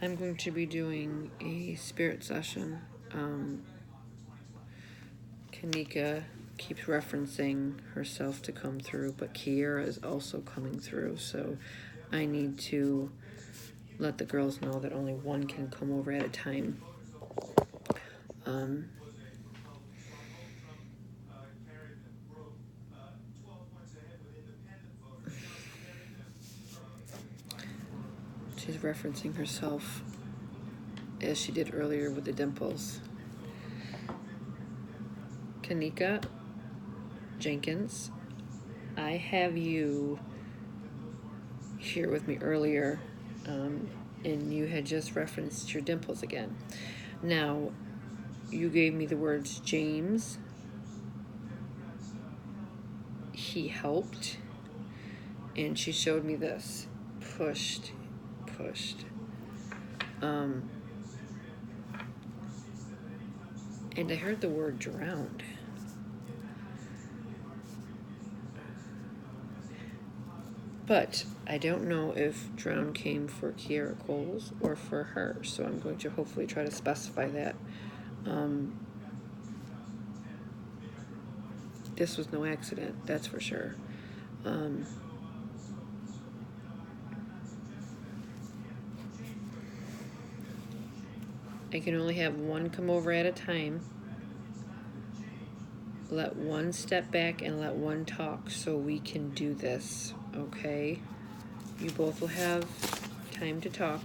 I'm going to be doing a spirit session. Kenneka keeps referencing herself to come through, but Kiera is also coming through, so I need to let the girls know that only one can come over at a time. She's referencing herself as she did earlier with the dimples. Kenneka Jenkins, I have you here with me earlier, and you had just referenced your dimples again. Now, you gave me the words James, he helped, and she showed me this, pushed. And I heard the word drowned. But I don't know if drown came for Kiera Coles or for her, so I'm going to hopefully try to specify that. This was no accident, that's for sure. I can only have one come over at a time. Let one step back and let one talk so we can do this, okay? You both will have time to talk.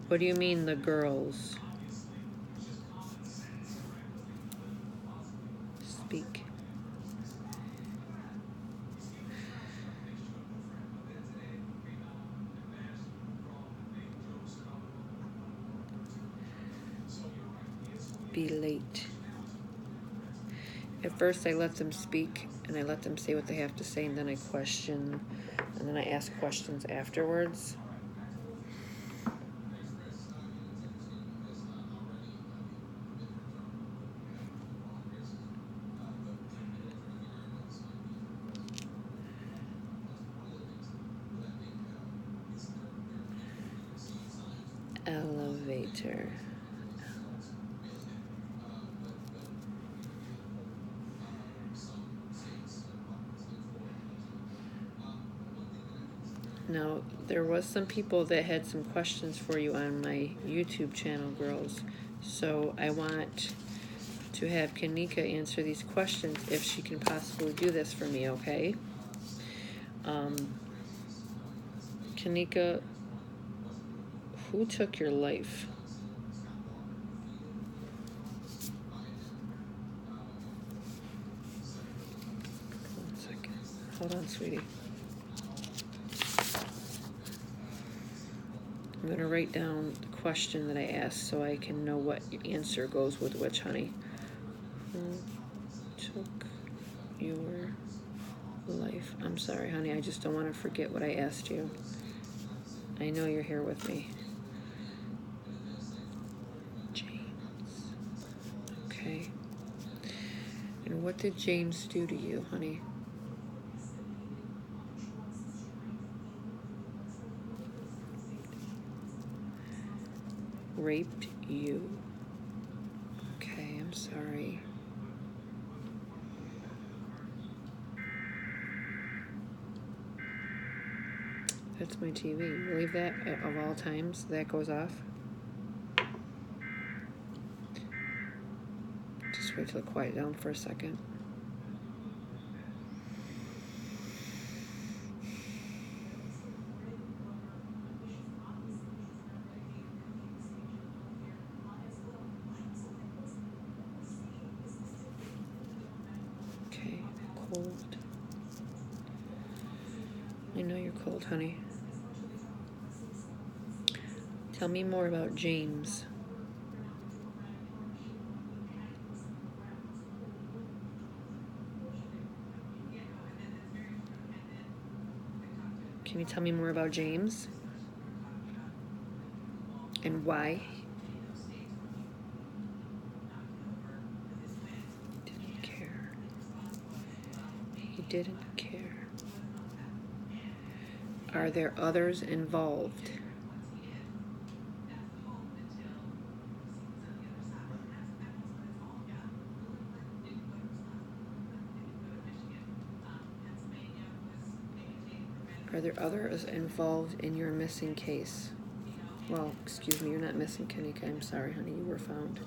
What do you mean, the girls? Speak. Be late. At first I let them speak and I let them say what they have to say, and then I question, and then I ask questions afterwards. Elevator. Now, there was some people that had some questions for you on my YouTube channel, girls. So I want to have Kenneka answer these questions if she can possibly do this for me, okay? Kenneka, who took your life? One second. Hold on, sweetie. I'm going to write down the question that I asked so I can know what answer goes with which, honey. Who took your life? I'm sorry, honey. I just don't want to forget what I asked you. I know you're here with me. James. Okay. And what did James do to you, honey? Raped you. Okay, I'm sorry. That's my TV. You believe that? Of all times, that goes off. Just wait till it quiet down for a second. Okay, cold. I know you're cold, honey. Tell me more about James. Can you tell me more about James? And why? Didn't care. He didn't care. Are there others involved? Are there others involved in your missing case? Well, excuse me, you're not missing, Kenneka. I'm sorry, honey, you were found.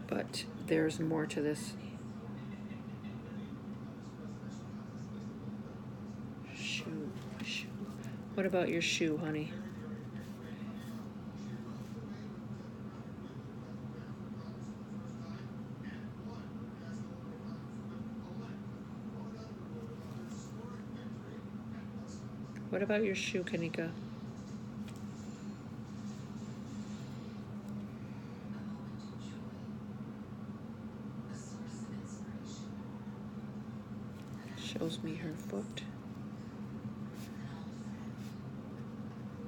But there's more to this. Shoe. What about your shoe, honey? What about your shoe, Kenneka? Shows me her foot.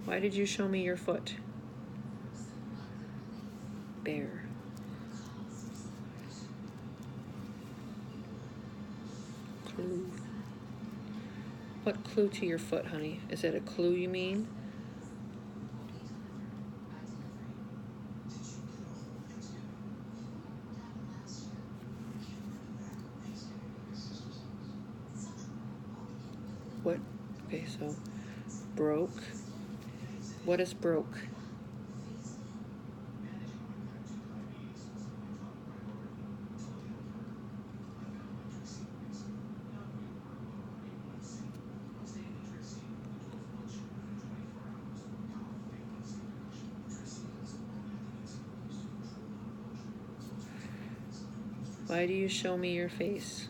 Why did you show me your foot? Bear. Clue. What clue to your foot, honey? Is it a clue you mean? What? Okay, so broke. What is broke? Why do you show me your face?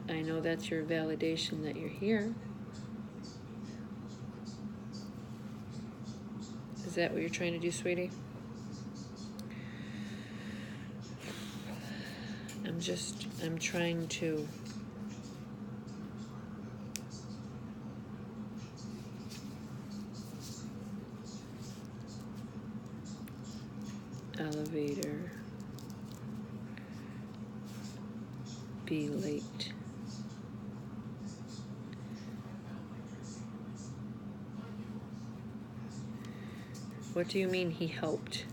I know that's your validation that you're here. Is that what you're trying to do, sweetie? I'm trying to elevator, be late. What do you mean he helped?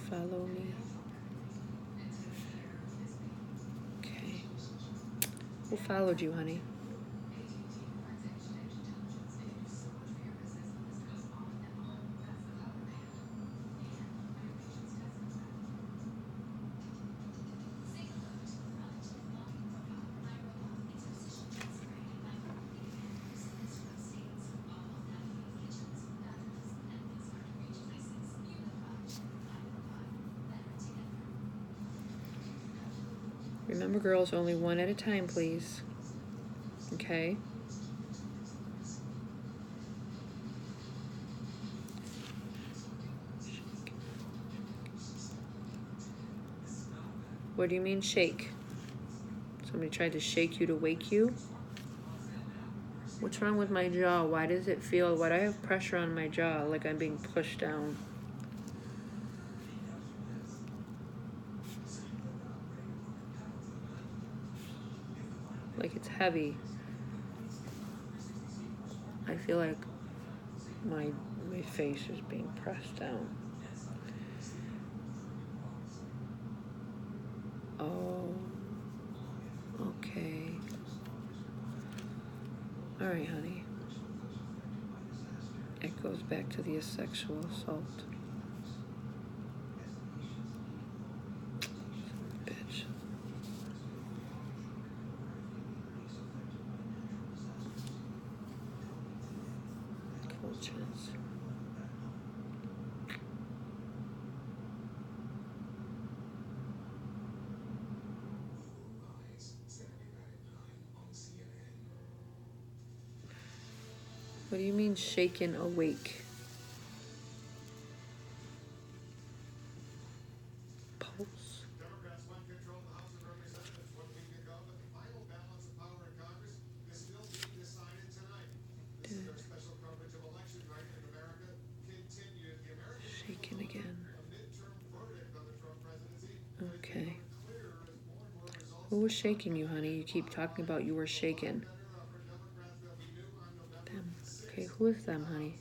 Follow me. Okay. Who followed you, honey? Remember, girls, only one at a time, please. Okay? What do you mean shake? Somebody tried to shake you to wake you? What's wrong with my jaw? Why does it feel, why do I have pressure on my jaw like I'm being pushed down? Like it's heavy. I feel like my face is being pressed down. Oh, okay. All right, honey. It goes back to the sexual assault. Bitch. Full chance. What do you mean shaken awake? Pulse. Democrats might control the House of Representatives 1 week ago, but the final balance of power in Congress is still being decided tonight. This is their special coverage of election night in America. Who was shaking you, honey? You keep talking about you were shaken. Them. Okay, who is them, honey?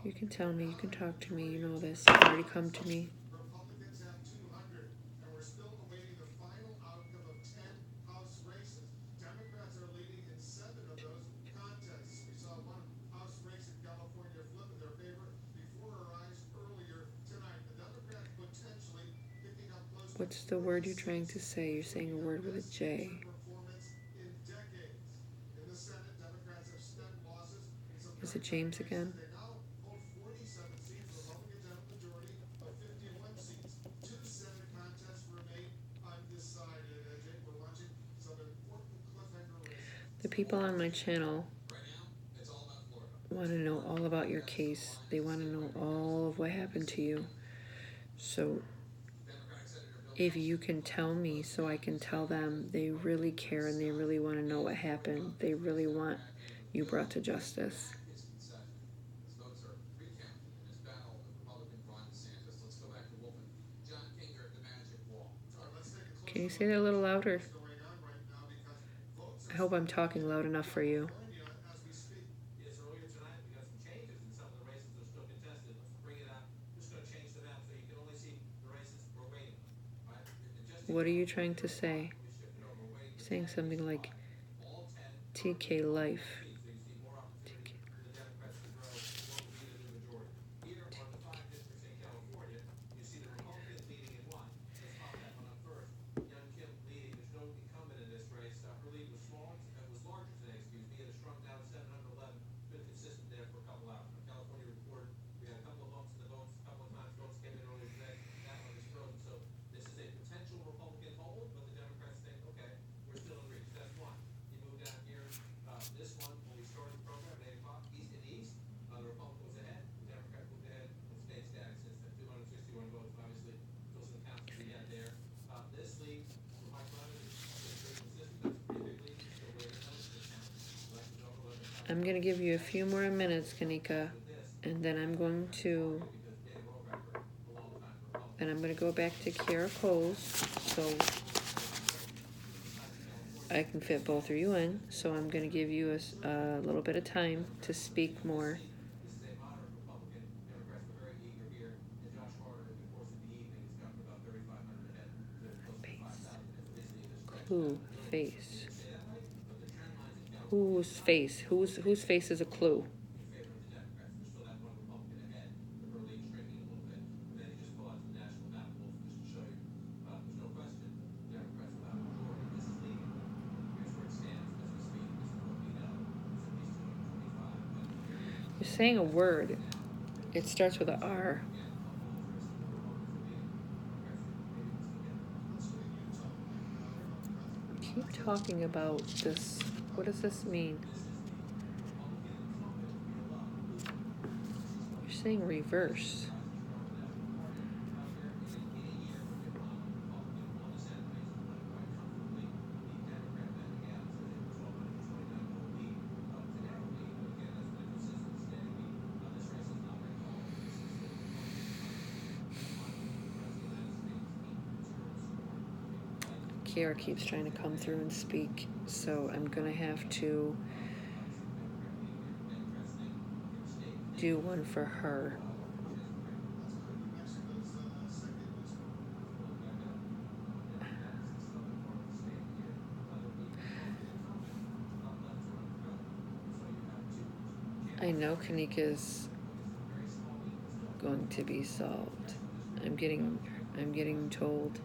You can tell me. You can talk to me. You know this. You've already come to me. Republicans have 200, and we're still awaiting the final outcome of 10 House races. Democrats are leading in 7 of those contests. We saw one House race in California flip in their favor before our eyes earlier tonight. The Democrats potentially picking up close to What's the word you're trying to say? You're saying a word with a J. performance in decades. In the Senate, Democrats have stemmed losses in some Is it James again? they now hold 47 seats. Republicans have a majority of 51 seats. 2 Senate contests remain undecided. Jake, we're watching some important cliffhanger races. The people on my channel Right now, it's all about Florida. want to know all about your case. They want to know all of what happened to you. So if you can tell me so I can tell them, they really care and they really want to know what happened. They really want you brought to justice. His concession. His votes are recounted in his battle with Republican Ron DeSantis. Let's go back to Wolfen. John Kinger, the magic wall. All right, let's take a closer Can you say that a little louder? what's going on right now because votes I hope I'm talking loud enough for you. as we speak. Yes, earlier tonight we got some changes in some of the races that are still contested. Let's bring it up. Just going to change the map so you can only see the races we're waiting on. Right? What are you trying to say? We shifted over. We're waiting for Saying something like all 10 TK life. seats, so you see more opportunity for the Democrats to grow or be the new majority. Here are the 5 districts in California. You see the Republicans leading in one. Let's pop that one up first. Young Kim leading. There's no incumbent in this race. Her lead was larger today, excuse me. It has shrunk down to 711. Been consistent there for a couple hours. Now, California report, we had a couple of bumps in the votes, a couple of times votes came in earlier today. That one is frozen. So this is a potential Republican hold, but the Democrats think, okay, we're still in reach. That's one. You move down here. This one, when we started the program at 8 o'clock, east in the east, the Republican was ahead. The Democrat moved ahead and stayed static since then. 261 votes. Obviously, those are the counts that we had there. This lead for Mike Lemon is pretty consistent. That's a pretty big lead. Still waiting on it. Elections over 11. I'm going to give you a few more minutes, Kenneka, and then I'm going to go back to Kiara Coles so I can fit both of you in. So I'm going to give you a little bit of time to speak more. This is a moderate Republican. Democrats were very eager here. And Josh Carter, in the course of the evening, has gotten about 3,500 ahead. Close to 5,000. It's busy in this race. Clue, face. Say that right? But the trend lines in California Whose face? Whose face is a clue? in favor of the Democrats. There's still that one Republican ahead. The her lead shrinking a little bit. And then you just pull out the national map, Wolf, just to show you. There's no question. Democrats will have a majority. This is leading. Here's where it stands as we speak. This is what we know. It's at least 225. But here You're saying a word. It starts with a R. Keep talking about this. What does this mean? You're saying reverse. Kiara keeps trying to come through and speak, so I'm gonna have to do one for her. I know Kenneka's going to be solved. I'm getting told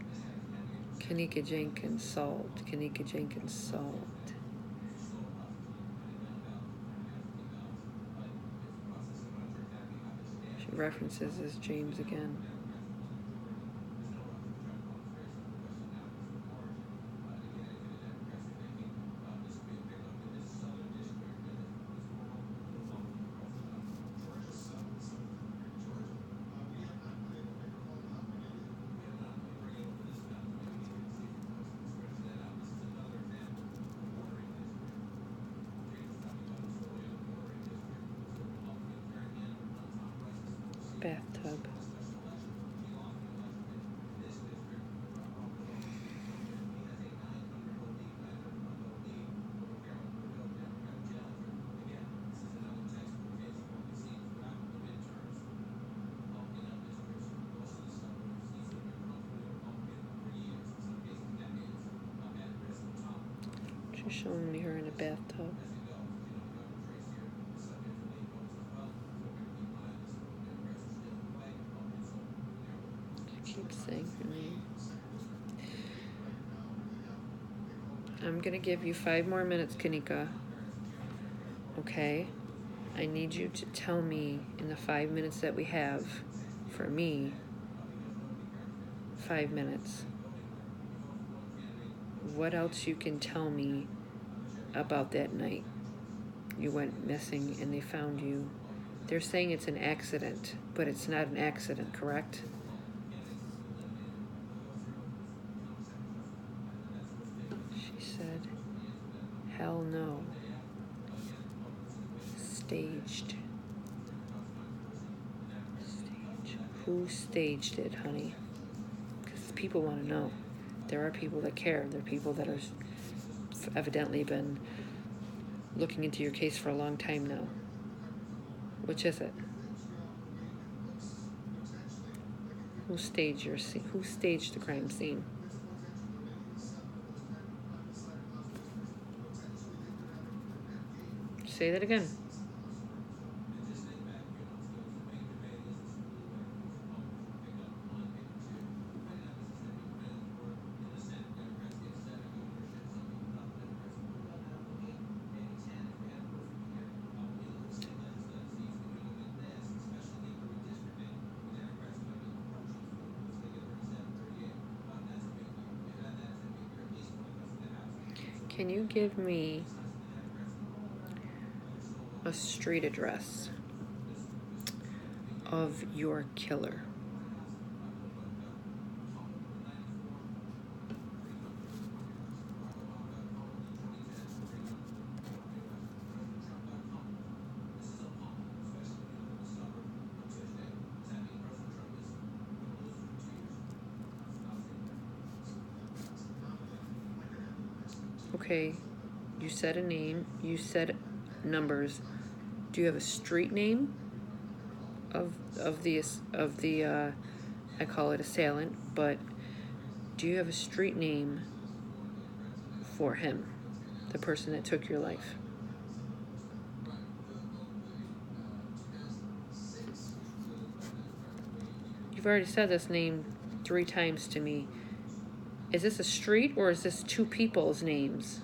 Kenneka Jenkins solved. Kenneka Jenkins solved. She references as James again. Bathtub. She's showing me her in a bathtub. She keeps saying her name. I'm gonna give you 5 more minutes, Kenneka. Okay? I need you to tell me in the 5 minutes that we have, for me, 5 minutes, what else you can tell me about that night you went missing and they found you. They're saying it's an accident, but it's not an accident, correct? She said, hell no. Staged. Who staged it, honey? Because people want to know. There are people that care. There are people that are evidently been looking into your case for a long time now. Which is it? Who staged your scene? Who staged the crime scene? Say that again. Can you give me a street address of your killer? Okay, you said a name, you said numbers. Do you have a street name of the I call it assailant, but do you have a street name for him, the person that took your life? You've already said this name 3 times to me. Is this a street or is this 2 people's names?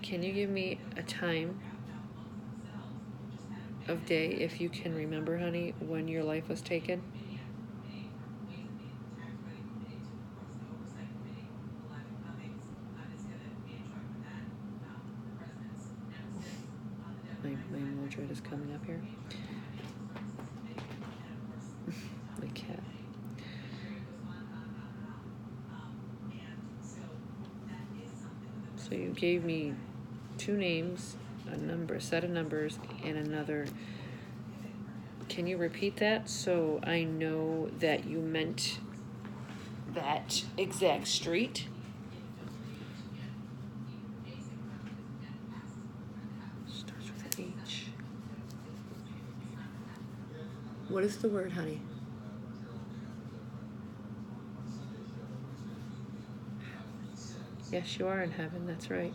Can you give me a time of day, if you can remember, honey, when your life was taken? My Mildred is coming up here. My cat. So you gave me 2 names, a number, a set of numbers, and another. Can you repeat that so I know that you meant that exact street? Starts with an H. What is the word, honey? Yes, you are in heaven, that's right.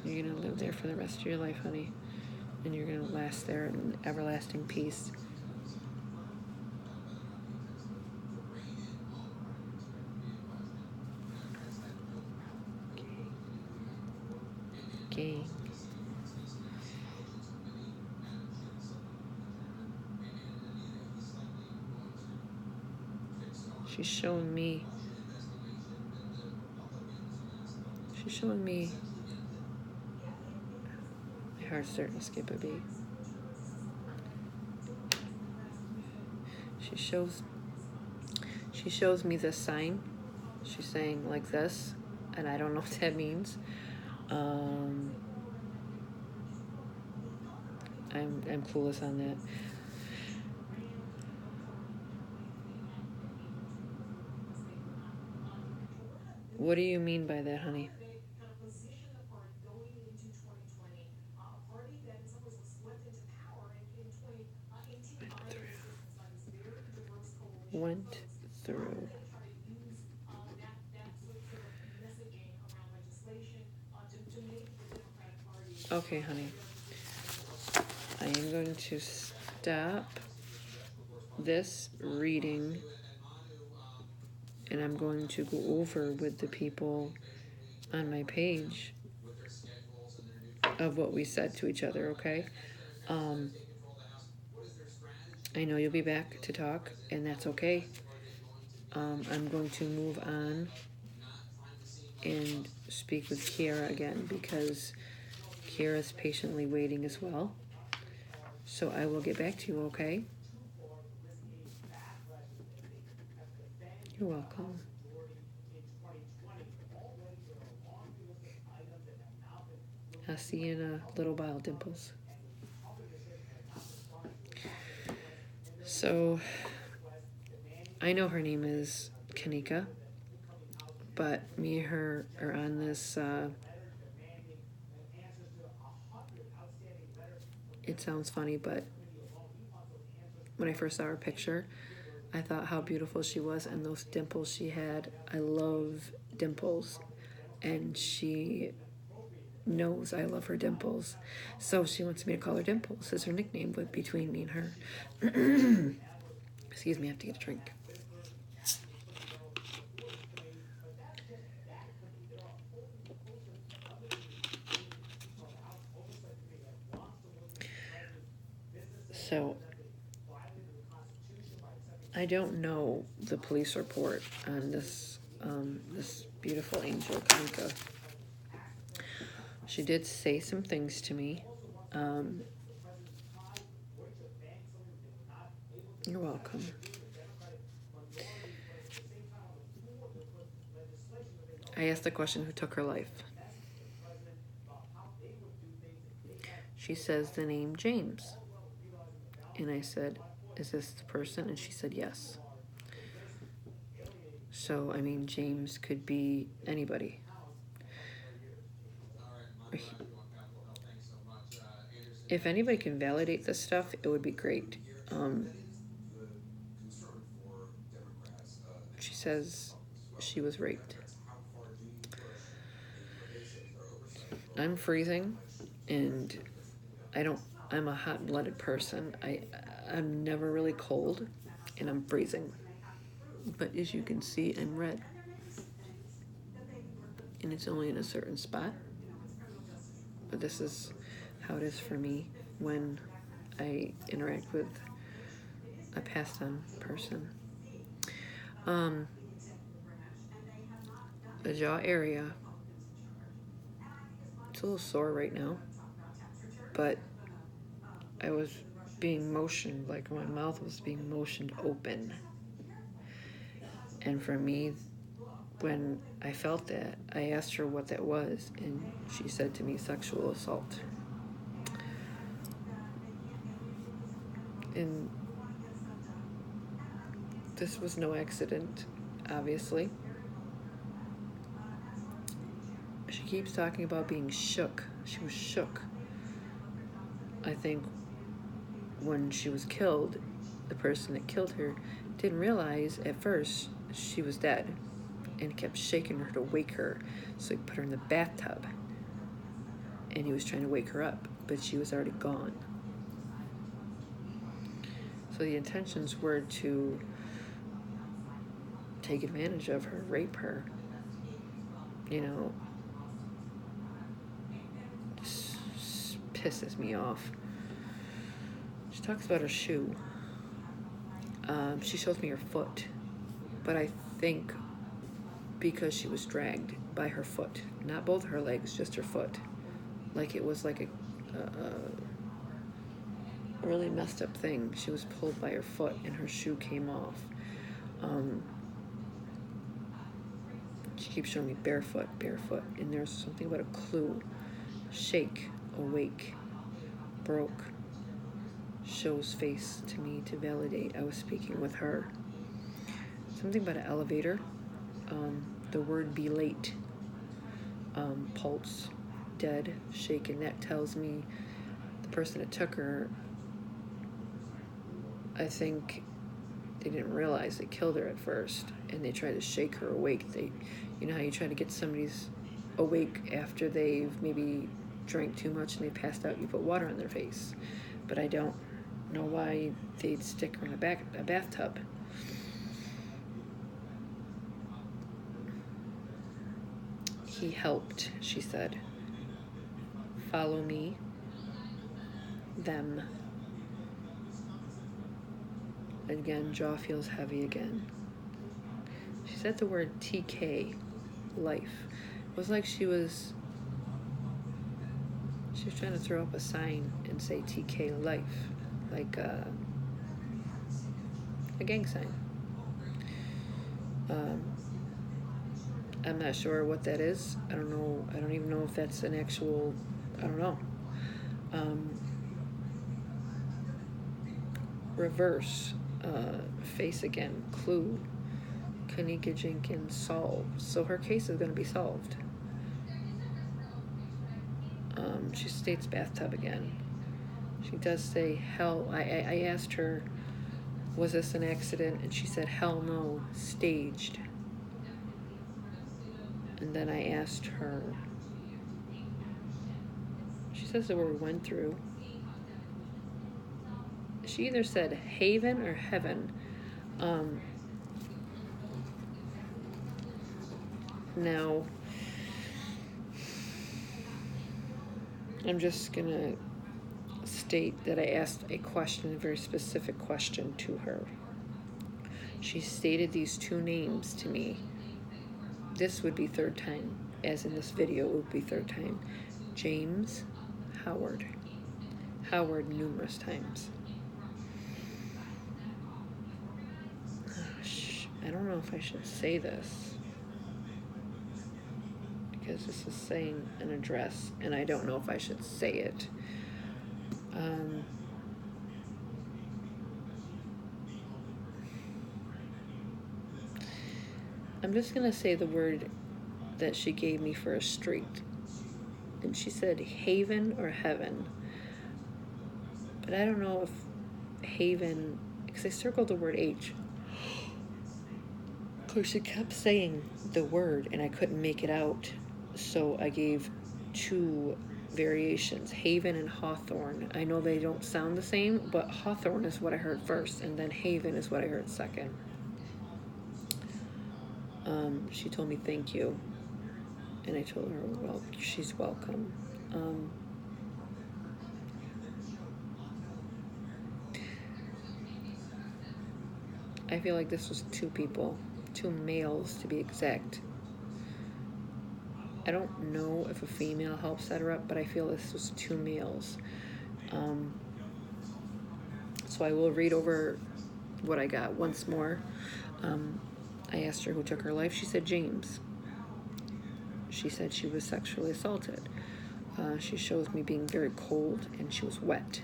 You're gonna live there for the rest of your life, honey. And you're gonna last there in everlasting peace. Gang. She's showing me. My heart's starting to skip a beat. She shows me this sign. She's saying like this, and I don't know what that means. I'm clueless on that. What do you mean by that, honey? Kind of position the party going into 2020, a party that in some ways was swept into power in 2018 by the resistance, by this very diverse coalition of Went folks. How through. do they try to use that sort of messaging around legislation to make the Democratic Party Okay, honey. I am going to stop this reading, and I'm going to go over with the people on my page of what we said to each other, okay? I know you'll be back to talk, and that's okay. I'm going to move on and speak with Kiara again because Kiara's patiently waiting as well. So I will get back to you, okay? You're welcome. I'll see you in a little while, Dimples. So, I know her name is Kenneka, but me and her are on this, it sounds funny, but when I first saw her picture, I thought how beautiful she was and those dimples she had. I love dimples, and she knows I love her dimples, so she wants me to call her Dimples as her nickname between me and her. Excuse me, I have to get a drink. So I don't know the police report on this this beautiful angel Kenneka. She did say some things to me. You're welcome. I asked the question, who took her life? She says the name James. And I said, is this the person? And she said yes. So, I mean, James could be anybody. If anybody can validate this stuff, it would be great. She says she was raped. I'm freezing, and I'm a hot-blooded person. I'm never really cold, and I'm freezing. But as you can see, I'm red. And it's only in a certain spot. But this is how it is for me when I interact with a passed on person. The jaw area, it's a little sore right now, but I was being motioned, like my mouth was being motioned open. And for me, when I felt that, I asked her what that was, and she said to me, sexual assault. And this was no accident, obviously. She keeps talking about being shook. She was shook. I think when she was killed, the person that killed her didn't realize at first she was dead and kept shaking her to wake her. So he put her in the bathtub and he was trying to wake her up, but she was already gone. So the intentions were to take advantage of her, rape her, you know. Just pisses me off. She talks about her shoe. She shows me her foot, but I think because she was dragged by her foot, not both her legs, just her foot, like it was like really messed up thing. She was pulled by her foot and her shoe came off. She keeps showing me barefoot, and there's something about a clue. Shake, awake, broke, shows face to me to validate I was speaking with her. Something about an elevator. The word be late. Pulse, dead, shaken. That tells me the person that took her, I think they didn't realize they killed her at first, and they tried to shake her awake. You know how you try to get somebody's awake after they've maybe drank too much and they passed out, you put water on their face. But I don't know why they'd stick her in a bathtub. He helped, she said. Follow me. Them. Again, jaw feels heavy again. She said the word TK, life. It was like she was trying to throw up a sign and say TK, life. Like a gang sign. I'm not sure what that is. I don't know. I don't even know if that's an actual, I don't know. Reverse, face again, clue, Kenneka Jenkins solved. So her case is going to be solved. She states bathtub again. She does say hell. I asked her, was this an accident? And she said, hell no, staged. And then I asked her, she says the word went through. She either said haven or heaven. Now, I'm just going to state that I asked a question, a very specific question to her. She stated these two names to me. This would be third time, as in this video it would be third time. James, Howard. Howard numerous times. I don't know if I should say this, because this is saying an address, and I don't know if I should say it. I'm just going to say the word that she gave me for a street. And she said haven or heaven. But I don't know if haven, because I circled the word H. Because she kept saying the word and I couldn't make it out. So I gave two variations, haven and hawthorn. I know they don't sound the same, but hawthorn is what I heard first, and then haven is what I heard second. She told me thank you, and I told her, well, she's welcome. I feel like this was two people, two males to be exact. I don't know if a female helped set her up, but I feel this was two males. So I will read over what I got once more. I asked her who took her life. She said James. She said she was sexually assaulted. She shows me being very cold and she was wet.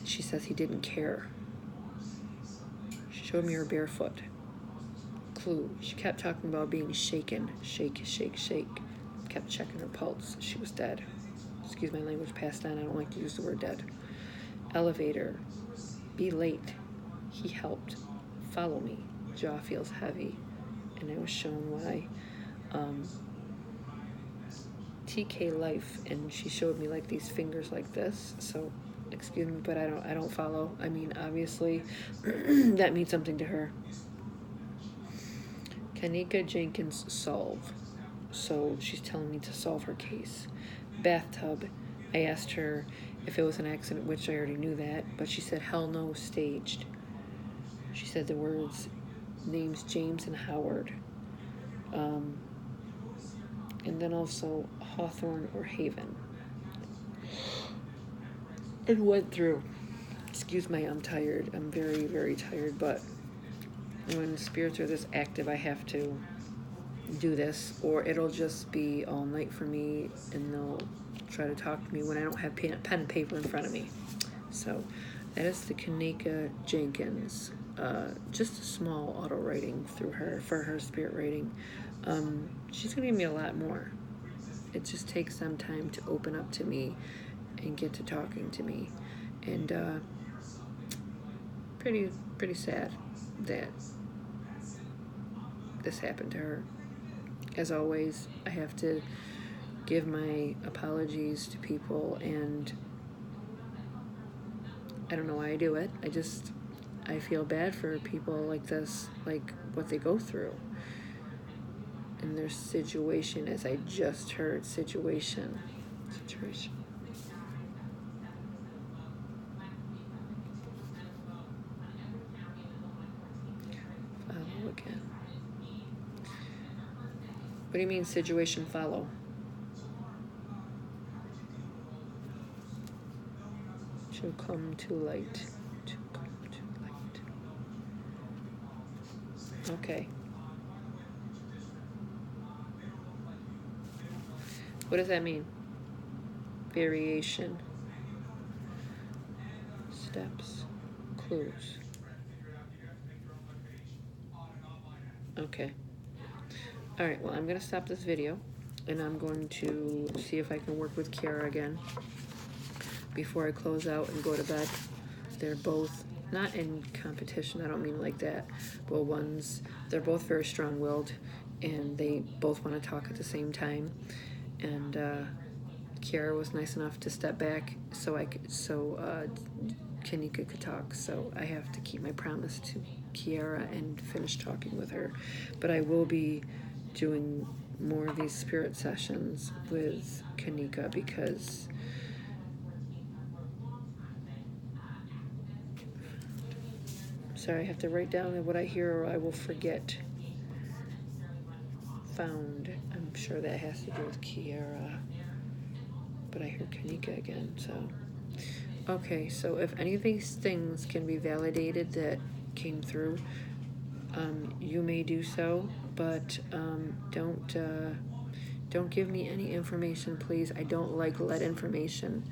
She says he didn't care. She showed me her barefoot. Clue. She kept talking about being shaken. Shake, shake, shake. Kept checking her pulse. She was dead. Excuse my language, passed on. I don't like to use the word dead. Elevator. Be late. He helped. Follow me. Jaw feels heavy. And I was shown why. TK life, and she showed me like these fingers like this. So excuse me, but I don't follow. I mean, obviously that means something to her. Kenneka Jenkins solve. So she's telling me to solve her case. Bathtub. I asked her if it was an accident, which I already knew that, but she said hell no, staged. She said the words, names James and Howard. And then also Hawthorne or Haven. It went through. excuse my, I'm tired. I'm very, very tired, but when spirits are this active, I have to do this, or it'll just be all night for me, and they'll try to talk to me when I don't have pen and paper in front of me. So that is the Kenneka Jenkins. Just a small auto writing through her for her spirit rating. She's gonna give me a lot more. It just takes some time to open up to me and get to talking to me, and pretty sad that this happened to her. As always, I have to give my apologies to people, and I don't know why I do it. I feel bad for people like this, like what they go through. And their situation, as I just heard, situation. Follow again. What do you mean situation follow? To come to light. To come to light. Okay. What does that mean? Variation. Steps. Clues. Okay. Alright, well, I'm going to stop this video, and I'm going to see if I can work with Kiara again before I close out and go to bed. They're both not in competition, I don't mean like that, but they're both very strong-willed, and they both want to talk at the same time. And Kiara was nice enough to step back so Kenneka could talk. So I have to keep my promise to Kiara and finish talking with her. But I will be doing more of these spirit sessions with Kenneka, because sorry, I have to write down what I hear or I will forget. Found. I'm sure that has to do with Kiara. But I hear Kenneka again, so. Okay, so if any of these things can be validated that came through, you may do so, but don't give me any information, please. I don't like lead information.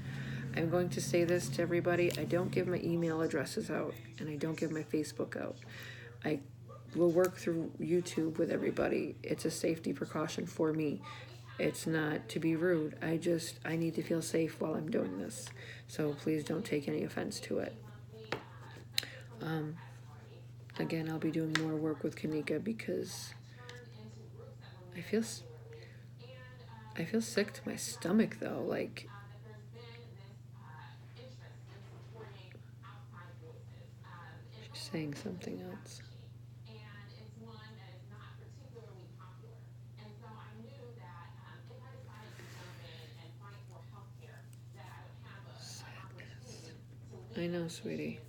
I'm going to say this to everybody. I don't give my email addresses out, and I don't give my Facebook out. I will work through YouTube with everybody. It's a safety precaution for me. It's not to be rude. I need to feel safe while I'm doing this. So please don't take any offense to it. Again, I'll be doing more work with Kenneka because I feel sick to my stomach, though. Like, she's saying something else. Sadness. I know, sweetie.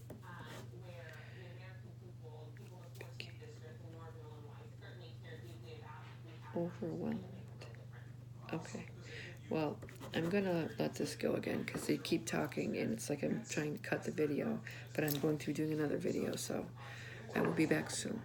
Overwhelmed. Okay. Well, I'm gonna let this go again because they keep talking and it's like I'm trying to cut the video, but I'm going to be doing another video, so I will be back soon.